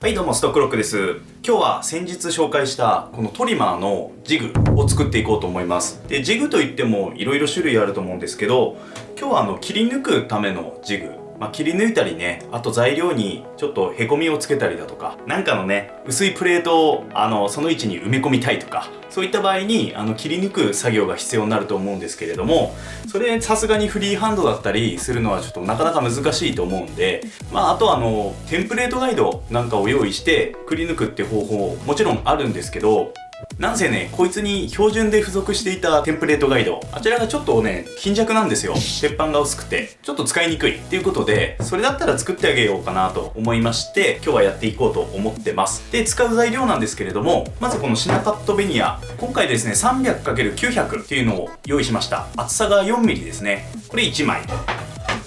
はい、どうもストックロックです。今日は先日紹介したこのトリマーのジグを作っていこうと思います。で、ジグといってもいろいろ種類あると思うんですけど、今日は切り抜くためのジグ。切り抜いたりね、あと材料にちょっとへこみをつけたりだとか、なんかのね、薄いプレートをその位置に埋め込みたいとか、そういった場合に切り抜く作業が必要になると思うんですけれども、それさすがにフリーハンドだったりするのはちょっとなかなか難しいと思うんで、あとテンプレートガイドなんかを用意してくり抜くって方法もちろんあるんですけど、なんせね、こいつに標準で付属していたテンプレートガイド、あちらがちょっとね、貧弱なんですよ。鉄板が薄くて、ちょっと使いにくいっていうことで、それだったら作ってあげようかなと思いまして、今日はやっていこうと思ってます。で、使う材料なんですけれども、まずこのシナカットベニヤ。今回ですね、300×900 っていうのを用意しました。厚さが 4mm ですね。これ1枚。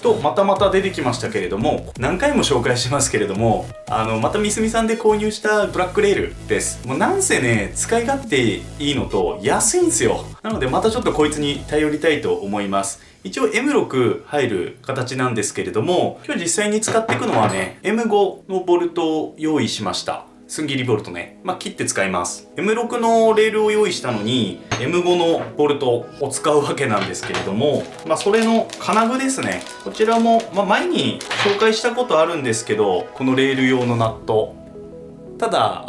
とまた出てきましたけれども、何回も紹介しますけれども、またみすみさんで購入したブラックレールです。もうなんせね、使い勝手いいのと安いんですよ。なのでまたちょっとこいつに頼りたいと思います。一応 M6 入る形なんですけれども、今日実際に使っていくのはね、M5 のボルトを用意しました。寸切りボルトね。切って使います。M6 のレールを用意したのに M5 のボルトを使うわけなんですけれども、それの金具ですね。こちらも、前に紹介したことあるんですけど、このレール用のナット。ただ、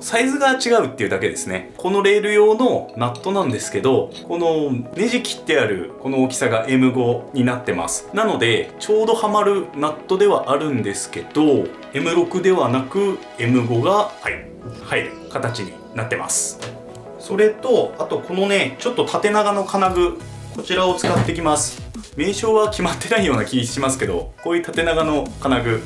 サイズが違うっていうだけですね。このレール用のナットなんですけど、このネジ切ってあるこの大きさが M5 になってます。なので、ちょうどはまるナットではあるんですけど、M6 ではなく M5 が入る形になってます。それと、あとこのね、ちょっと縦長の金具、こちらを使ってきます。名称は決まってないような気しますけど、こういう縦長の金具。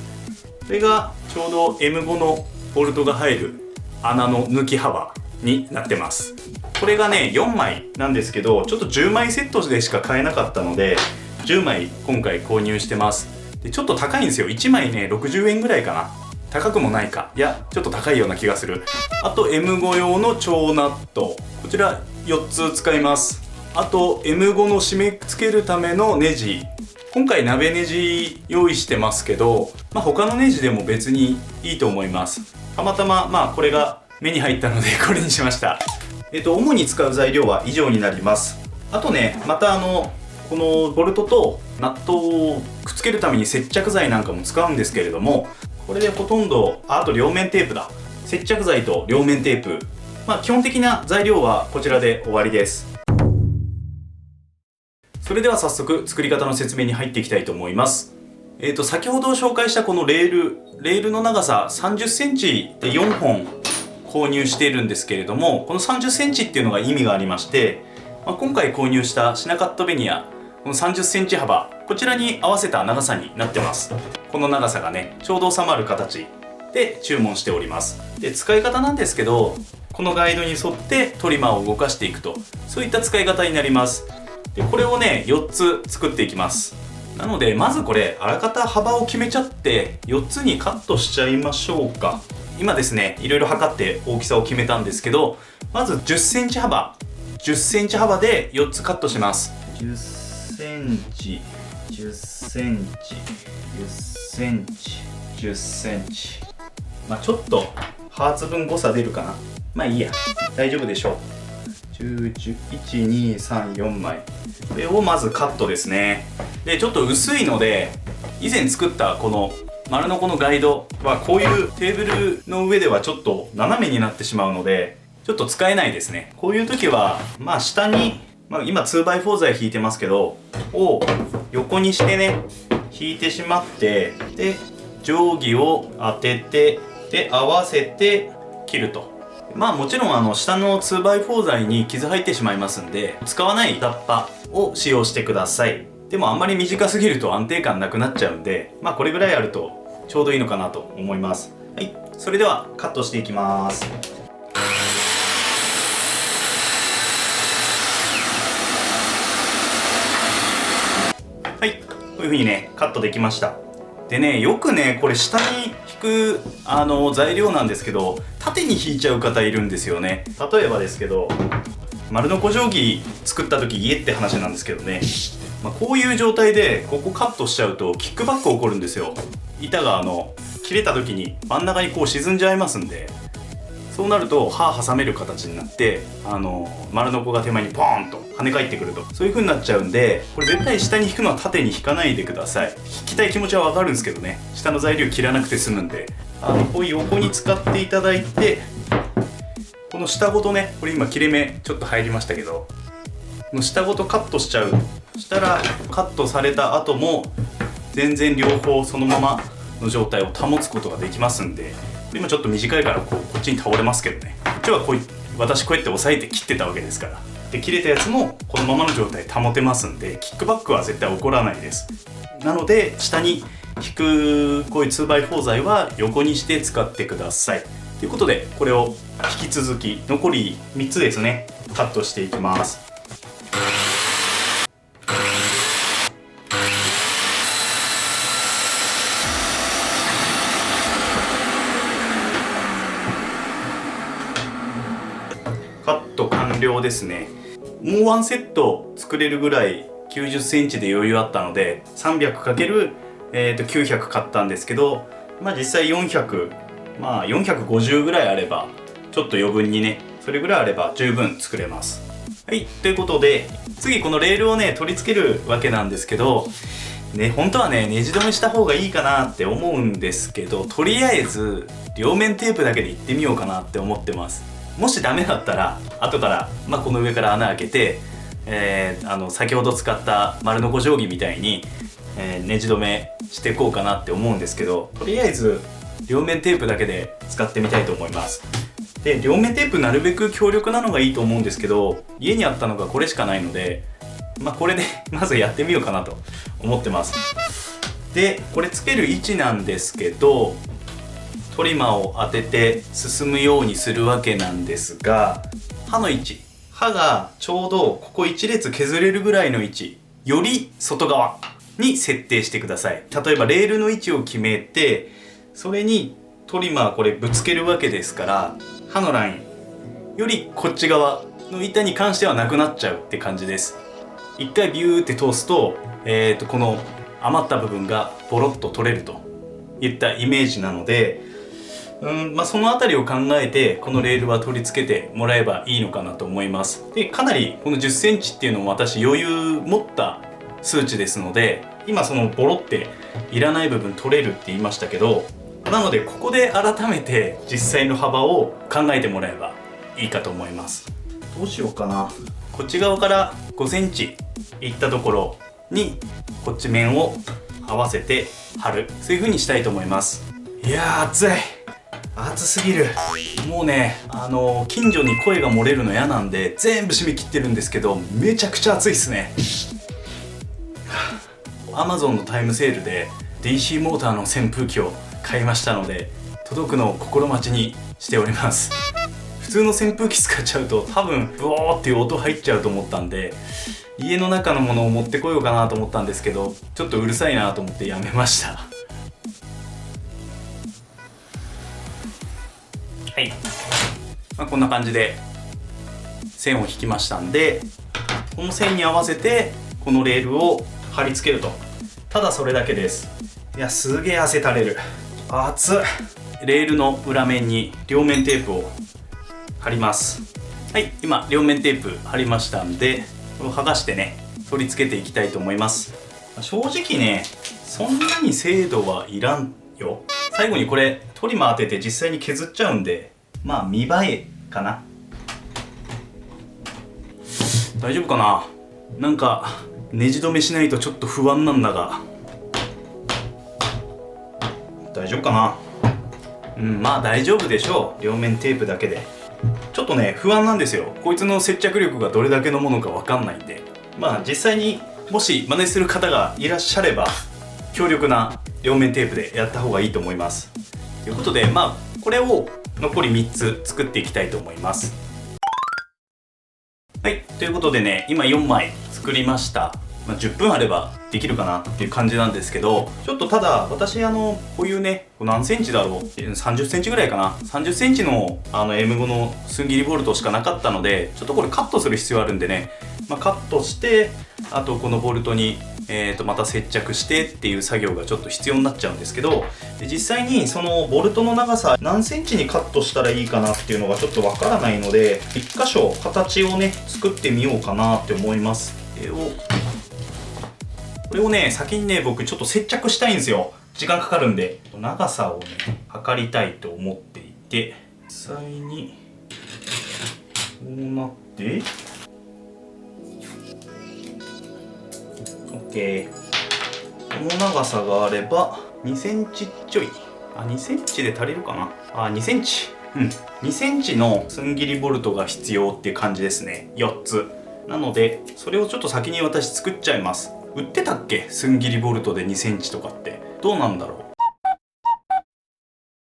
これがちょうど M5 のボルトが入る穴の抜き幅になってます。これがね、4枚なんですけど、ちょっと10枚セットでしか買えなかったので、10枚今回購入してます。で、ちょっと高いんですよ。1枚ね、60円ぐらいかな。高くもないか。いや、ちょっと高いような気がする。あと M5 用の超ナット。こちら4つ使います。あと M5 の締め付けるためのネジ。今回鍋ネジ用意してますけど、他のネジでも別にいいと思います。たまたまこれが目に入ったのでこれにしました。主に使う材料は以上になります。あとね、またこのボルトとナットをくっつけるために接着剤なんかも使うんですけれども、これでほとんど、あと両面テープだ。接着剤と両面テープ。基本的な材料はこちらで終わりです。それでは早速作り方の説明に入っていきたいと思います。先ほど紹介したこのレールの長さ30センチで4本購入しているんですけれども、この30センチっていうのが意味がありまして、今回購入したシナカットベニヤ、この30センチ幅、こちらに合わせた長さになってます。この長さがね、ちょうど収まる形で注文しております。で、使い方なんですけど、このガイドに沿ってトリマーを動かしていくと、そういった使い方になります。で、これをね、4つ作っていきます。なので、まずこれ、あらかた幅を決めちゃって、4つにカットしちゃいましょうか。今ですね、いろいろ測って大きさを決めたんですけど、まず10センチ幅。10センチ幅で4つカットします。10センチ、10センチ、10センチ、10センチ。ちょっと、ハーツ分誤差出るかな。いいや。大丈夫でしょう。10、1、2、3、4枚。これをまずカットですね。で、ちょっと薄いので、以前作ったこの丸のこのガイドはこういうテーブルの上ではちょっと斜めになってしまうので、ちょっと使えないですね。こういう時は、下に、今 2x4 材引いてますけど、を横にしてね、引いてしまって、で、定規を当てて、で、合わせて切ると。もちろん下の 2x4 材に傷入ってしまいますんで、使わないタッパを使用してください。でもあんまり短すぎると安定感なくなっちゃうんで、これぐらいあるとちょうどいいのかなと思います。はい、それではカットしていきます。はい、こういう風にね、カットできました。でね、よくね、これ下に引く材料なんですけど、縦に引いちゃう方いるんですよね。例えばですけど、丸のこ定規作った時家って話なんですけどね、こういう状態でここカットしちゃうとキックバック起こるんですよ。板が切れた時に真ん中にこう沈んじゃいますんで、そうなると刃挟める形になって丸ノコが手前にポーンと跳ね返ってくると、そういう風になっちゃうんで、これ絶対下に引くのは縦に引かないでください。引きたい気持ちはわかるんですけどね、下の材料切らなくて済むんで、こういう横に使っていただいて、この下ごとね、これ今切れ目ちょっと入りましたけど、この下ごとカットしちゃう。そしたらカットされた後も全然両方そのままの状態を保つことができますんで、今ちょっと短いからこっちに倒れますけどね、こっちは私こうやって押さえて切ってたわけですから、で切れたやつもこのままの状態保てますんで、キックバックは絶対起こらないです。なので下に引くこういう 2x4 材は横にして使ってください。ということで、これを引き続き残り3つですね、カットしていきます。カット完了ですね。もうワンセット作れるぐらい90センチで余裕あったので 300×900 買ったんですけど、実際400、450ぐらいあれば、ちょっと余分にね、それぐらいあれば十分作れます。はい、ということで次このレールをね取り付けるわけなんですけどね、本当はねネジ止めした方がいいかなって思うんですけど、とりあえず両面テープだけでいってみようかなって思ってます。もしダメだったら後から、この上から穴開けて、先ほど使った丸ノコ定規みたいに、ネジ止めしていこうかなって思うんですけど、とりあえず両面テープだけで使ってみたいと思います。で両面テープなるべく強力なのがいいと思うんですけど、家にあったのがこれしかないので、これでまずやってみようかなと思ってます。でこれつける位置なんですけど、トリマーを当てて進むようにするわけなんですが、刃の位置、刃がちょうどここ1列削れるぐらいの位置より外側に設定してください。例えばレールの位置を決めて、それにトリマーこれぶつけるわけですから、刃のラインよりこっち側の板に関してはなくなっちゃうって感じです。一回ビューって通すと、この余った部分がボロッと取れるといったイメージなので、そのあたりを考えてこのレールは取り付けてもらえばいいのかなと思います。でかなりこの10センチっていうのも私余裕持った数値ですので、今そのボロっていらない部分取れるって言いましたけど、なのでここで改めて実際の幅を考えてもらえばいいかと思います。どうしようかな。こっち側から5センチいったところにこっち面を合わせて貼る、そういう風にしたいと思います。いやー暑い、暑すぎる。もうね近所に声が漏れるの嫌なんで全部締め切ってるんですけど、めちゃくちゃ暑いっすね。Amazon のタイムセールで DC モーターの扇風機を買いましたので、届くのを心待ちにしております。普通の扇風機使っちゃうと多分ブオーっていう音入っちゃうと思ったんで、家の中のものを持ってこようかなと思ったんですけど、ちょっとうるさいなと思ってやめました。はい、こんな感じで線を引きましたんで、この線に合わせてこのレールを貼り付けると、ただそれだけです。いやすげえ汗垂れる、熱っ。レールの裏面に両面テープを貼ります。はい、今両面テープ貼りましたんで、これを剥がしてね取り付けていきたいと思います。正直ねそんなに精度はいらんよ。最後にこれトリマー当てて実際に削っちゃうんで、見栄えかな。大丈夫かな。なんかネジ止めしないとちょっと不安なんだが、大丈夫かな。大丈夫でしょう。両面テープだけで。ちょっとね不安なんですよ。こいつの接着力がどれだけのものか分かんないんで、実際にもし真似する方がいらっしゃれば強力な両面テープでやった方がいいと思います。ということでこれを残り3つ作っていきたいと思います。はい、ということでね今4枚作りました。10分あればできるかなっていう感じなんですけど、ちょっとただ私こういうね何センチだろう、30センチぐらいかな、30センチのM5 の寸切りボルトしかなかったので、ちょっとこれカットする必要あるんでね、カットして、あとこのボルトにまた接着してっていう作業がちょっと必要になっちゃうんですけど、で実際にそのボルトの長さ何センチにカットしたらいいかなっていうのがちょっとわからないので、一箇所形をね作ってみようかなって思います。これをね先にね僕ちょっと接着したいんですよ。時間かかるんで長さをね測りたいと思っていて、実際にこうなって OK。 この長さがあれば2センチちょい、2センチで足りるかな。2センチ、2センチの寸切りボルトが必要っていう感じですね。4つなのでそれをちょっと先に私作っちゃいます。売ってたっけ、寸切りボルトで2センチとかって。どうなんだろう。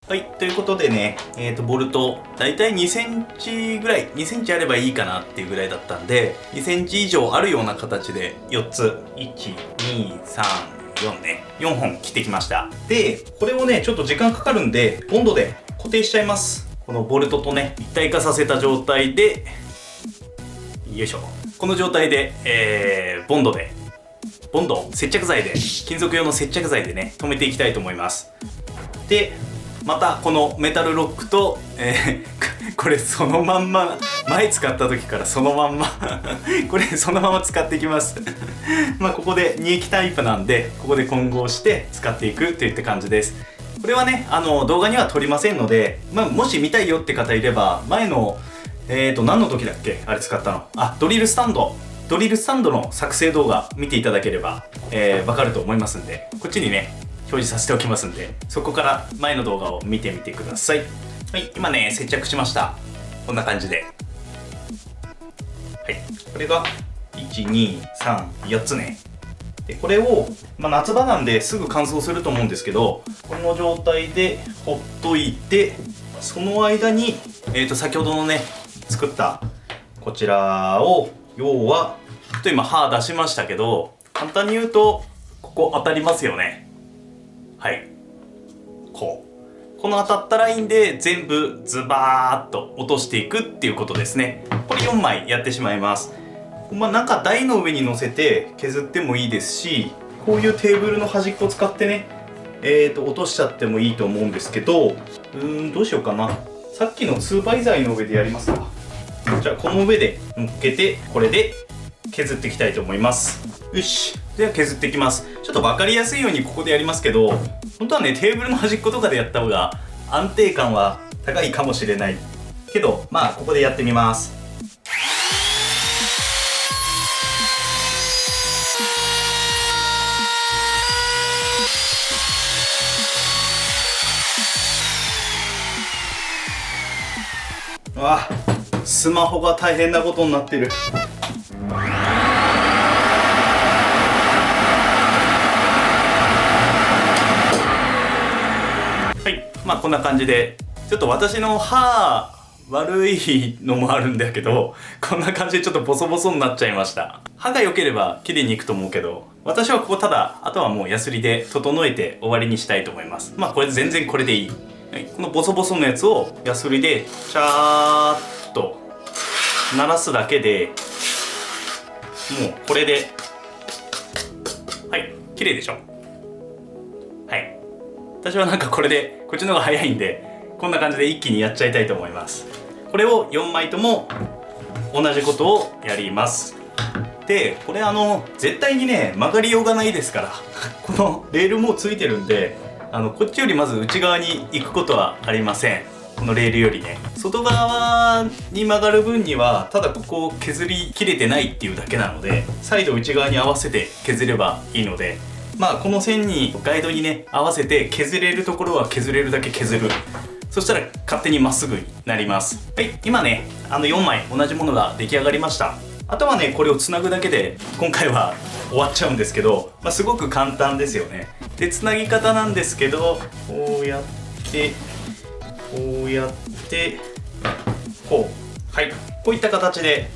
はい、ということでね、ボルトだいたい2センチぐらい、2センチあればいいかなっていうぐらいだったんで、2センチ以上あるような形で4つ、1、2、3、4ね、4本切ってきました。でこれをねちょっと時間かかるんでボンドで固定しちゃいます。このボルトとね一体化させた状態で、よいしょ、この状態で、ボンド接着剤で、金属用の接着剤でね留めていきたいと思います。でまたこのメタルロックと、これそのまんま前使った時からそのまんまこれそのまま使っていきますまあここで2液タイプなんで、ここで混合して使っていくといった感じです。これはね動画には撮りませんので、もし見たいよって方いれば前の何の時だっけあれ使ったの、ドリルスタンドの作成動画見ていただければ、わかると思いますんで、こっちにね表示させておきますんで、そこから前の動画を見てみてください。はい、今ね接着しました。こんな感じで、はい、これが123つね。でこれを、夏場なんですぐ乾燥すると思うんですけど、この状態でほっといて、その間に、先ほどのね作ったこちらを、要はちょっと今刃出しましたけど、簡単に言うとここ当たりますよね。はい、この当たったラインで全部ズバーッと落としていくっていうことですね。これ4枚やってしまいます。なんか台の上に乗せて削ってもいいですし、こういうテーブルの端っこ使ってね、落としちゃってもいいと思うんですけど、どうしようかな。さっきの2倍材の上でやりますか。じゃあこの上で乗っけて、これで削っていきたいと思います。よし、では削っていきます。ちょっと分かりやすいようにここでやりますけど、本当はねテーブルの端っことかでやった方が安定感は高いかもしれないけど、ここでやってみます。スマホが大変なことになってる。はい、こんな感じで、ちょっと私の歯悪いのもあるんだけど、こんな感じでちょっとボソボソになっちゃいました。歯が良ければ綺麗にいくと思うけど、私はここただあとはもうヤスリで整えて終わりにしたいと思います。これ全然これでいい。はい、このボソボソのやつをヤスリでチャーッと鳴らすだけで、もうこれで、はい、綺麗でしょ。はい、私はなんかこれでこっちの方が早いんで、こんな感じで一気にやっちゃいたいと思います。これを4枚とも同じことをやります。でこれ絶対にね曲がりようがないですからこのレールもついてるんで、こっちよりまず内側に行くことはありません。このレールよりね外側に曲がる分にはただここを削りきれてないっていうだけなので、再度内側に合わせて削ればいいので、この線にガイドにね合わせて削れるところは削れるだけ削る。そしたら勝手にまっすぐになります。はい、今ね4枚同じものが出来上がりました。あとはねこれをつなぐだけで今回は終わっちゃうんですけど、すごく簡単ですよね。でつなぎ方なんですけど、こうやってこうやってこう、はい、こういった形で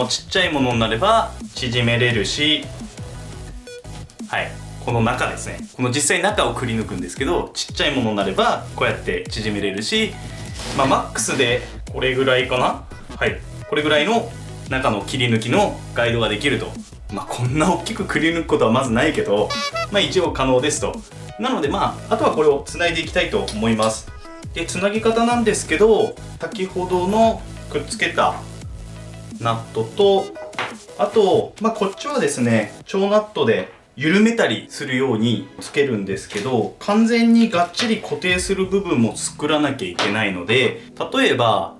ちっちゃいものになれば縮めれるし、はい、この中ですね、この実際中をくり抜くんですけど、ちっちゃいものになればこうやって縮めれるし、マックスでこれぐらいかな、はい、これぐらいの中の切り抜きのガイドができるとこんな大きくくり抜くことはまずないけど、一応可能ですと。なのであとはこれをつないでいきたいと思います。でつなぎ方なんですけど、先ほどのくっつけたナットと、あとこっちはですね超ナットで緩めたりするようにつけるんですけど、完全にがっちり固定する部分も作らなきゃいけないので、例えば、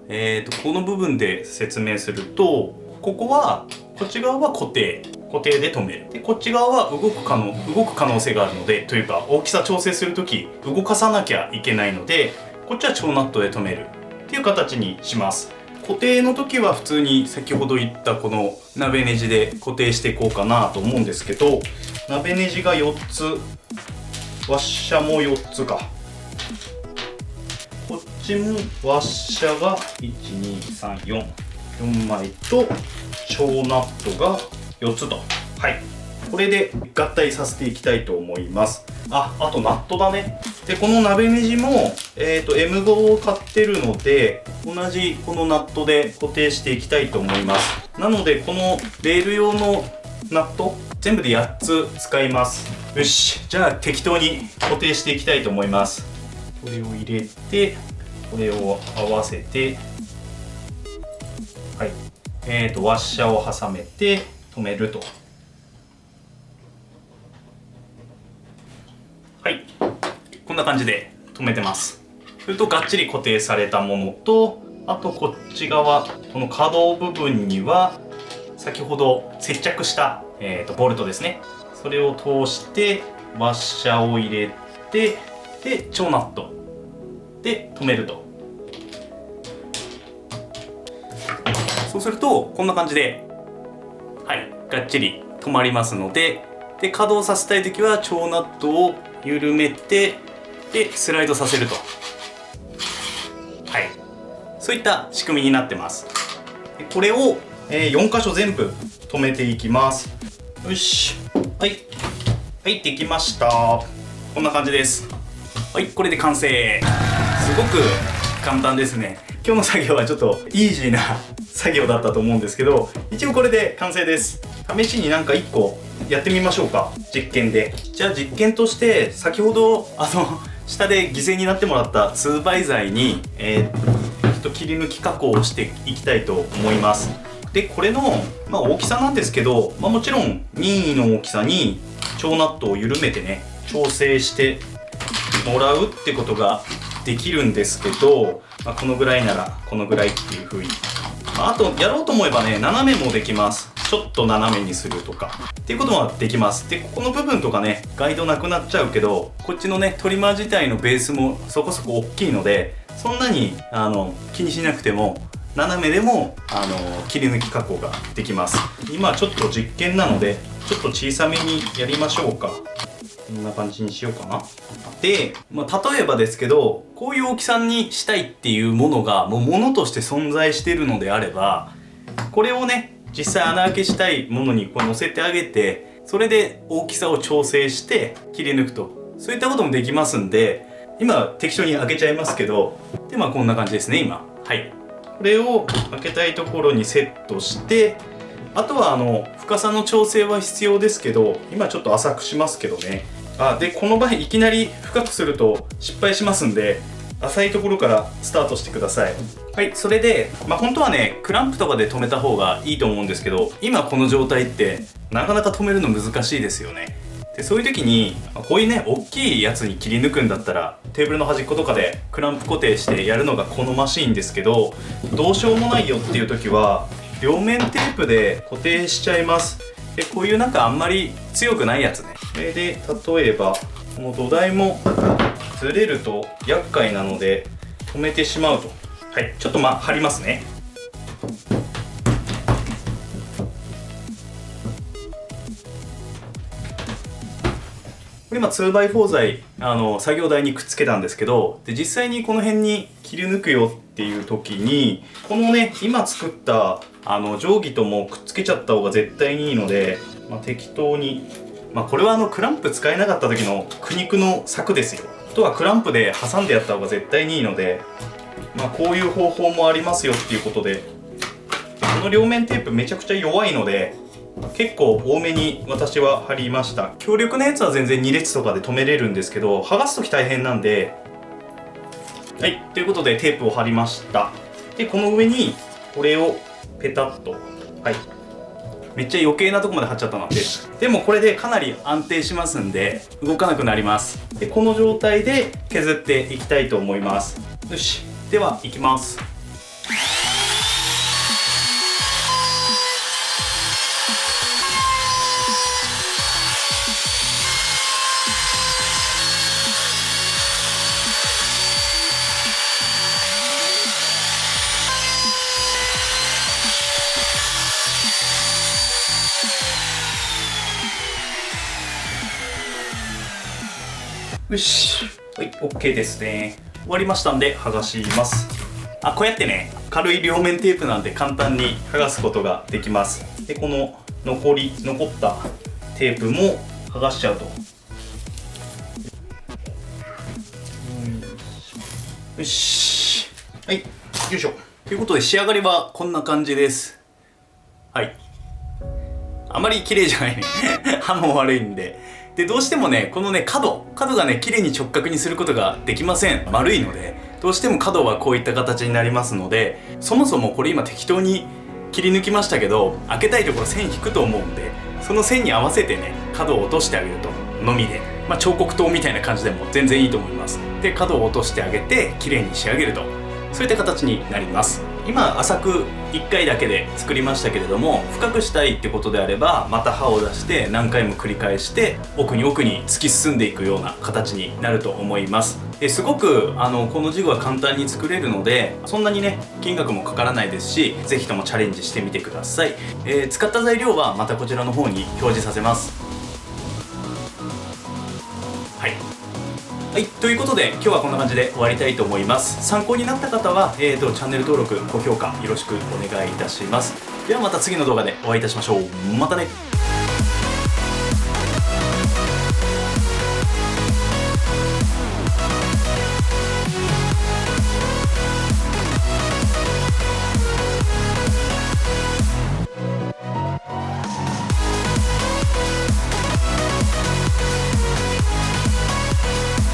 この部分で説明すると、こっち側は固定で止める。でこっち側は動く可能性があるので、というか大きさ調整する時動かさなきゃいけないので、こっちは超ナットで止めるっていう形にします。固定の時は普通に先ほど言ったこの鍋ネジで固定していこうかなと思うんですけど、鍋ネジが4つ、ワッシャも4つか、こっちもワッシャが12344枚と超ナットが4つと、はい、これで合体させていきたいと思います。あとナットだね。でこの鍋ネジも、M5 を買ってるので、同じこのナットで固定していきたいと思います。なのでこのレール用のナット全部で8つ使います。よし、じゃあ適当に固定していきたいと思います。これを入れて、これを合わせて、はい、ワッシャを挟めて止めると。はい、こんな感じで止めてます。それとがっちり固定されたものと、あとこっち側、この可動部分には先ほど接着した、ボルトですね。それを通してワッシャを入れて、で超ナットで止めると。そうするとこんな感じで、はい、がっちり止まりますので、稼働させたい時は超ナットを緩めて、でスライドさせると、はい、そういった仕組みになってます。でこれを、4箇所全部止めていきます。よし、はいできました。こんな感じです。はい、これで完成。すごく簡単ですね。今日の作業はちょっとイージーな作業だったと思うんですけど、一応これで完成です。試しに1個やってみましょうか、実験で。じゃあ実験として、先ほど下で犠牲になってもらった2倍材に、切り抜き加工をしていきたいと思います。でこれの、大きさなんですけど、もちろん任意の大きさに超ナットを緩めてね調整してもらうってことができるんですけど、このぐらいならこのぐらいっていう風に、あとやろうと思えばね斜めもできます。ちょっと斜めにするとかっていうことはできます。でここの部分とかねガイドなくなっちゃうけど、こっちのねトリマー自体のベースもそこそこ大きいので、そんなに気にしなくても斜めでも切り抜き加工ができます。今ちょっと実験なのでちょっと小さめにやりましょうか。こんな感じにしようかな。で、例えばですけど、こういう大きさにしたいっていうものがもう物として存在しているのであれば、これをね実際穴開けしたいものにこう乗せてあげて、それで大きさを調整して切り抜くと、そういったこともできますんで、今適当に開けちゃいますけど、でこんな感じですね今。はい、これを開けたいところにセットして、あとは深さの調整は必要ですけど、今ちょっと浅くしますけどね。でこの場合いきなり深くすると失敗しますんで、浅いところからスタートしてください。はい、それで本当はねクランプとかで止めた方がいいと思うんですけど、今この状態ってなかなか止めるの難しいですよね。でそういう時にこういうね大きいやつに切り抜くんだったら、テーブルの端っことかでクランプ固定してやるのが好ましいんですけど、どうしようもないよっていう時は両面テープで固定しちゃいます。でこういうあんまり強くないやつね。それで例えばこの土台もずれると厄介なので止めてしまうと。はい、ちょっと貼りますね。これ今 2x4 材作業台にくっつけたんですけど、で実際にこの辺に切り抜くよっていう時に、このね今作った定規ともくっつけちゃった方が絶対にいいので、適当に、これはクランプ使えなかった時の苦肉の策ですよ。あとはクランプで挟んでやった方が絶対にいいので、こういう方法もありますよっていうことで、この両面テープめちゃくちゃ弱いので、結構多めに私は貼りました。強力なやつは全然2列とかで留めれるんですけど、剥がす時大変なんで。はい、ということでテープを貼りました。でこの上にこれをペタッと、はい、めっちゃ余計なとこまで貼っちゃったのでもこれでかなり安定しますんで動かなくなります。でこの状態で削っていきたいと思います。よし、ではいきます。よし、はい、OK ですね。終わりましたんで剥がします。こうやってね、軽い両面テープなんで簡単に剥がすことができます。でこの残ったテープも剥がしちゃうと。よし、はい、よいしょ。ということで仕上がりはこんな感じです。はい、あまり綺麗じゃないね刃も悪いんで。でどうしてもね、このね角がね綺麗に直角にすることができません。丸いのでどうしても角はこういった形になりますので、そもそもこれ今適当に切り抜きましたけど、開けたいところ線引くと思うんで、その線に合わせてね角を落としてあげるとのみで、彫刻刀みたいな感じでも全然いいと思います。で角を落としてあげて綺麗に仕上げると、そういった形になります。今浅く1回だけで作りましたけれども、深くしたいってことであればまた刃を出して何回も繰り返して奥に突き進んでいくような形になると思います。すごくこのジグは簡単に作れるので、そんなにね金額もかからないですし、是非ともチャレンジしてみてください。使った材料はまたこちらの方に表示させます。はい、ということで今日はこんな感じで終わりたいと思います。参考になった方は、チャンネル登録、高評価よろしくお願いいたします。ではまた次の動画でお会いいたしましょう。またね。